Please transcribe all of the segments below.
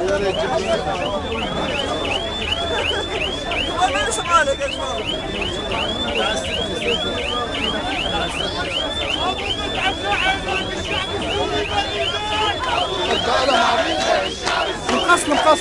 والله ايش مالك يا شباب؟ مقص مقص.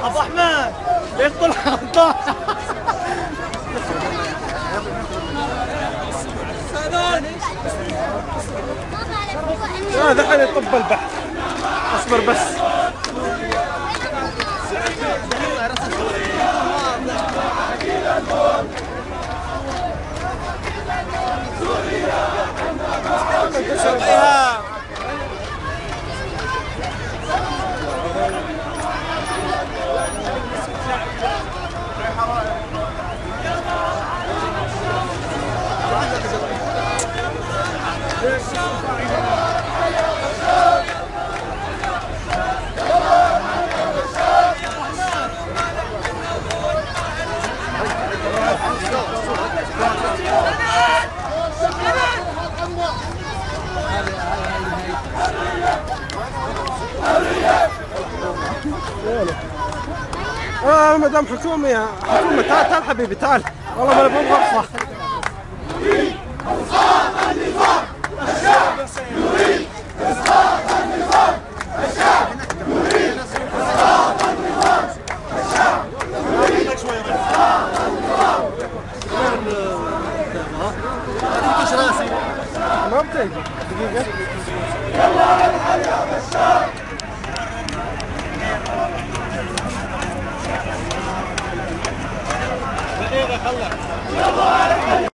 ابو احمد يقتل حطاه. هذا حين يطب البحث. اصبر بس. مدام حكومي حكومة تعال حبيبي تعال والله ما نبغى غرفة. نريد إسقاط النظام الشعب نريد إسقاط النظام الشعب نريد إسقاط النظام الشعب نريد إسقاط النظام. ما بتيجي دقيقة. يلا ارحل يا بشار. دقيقة خلص. يلا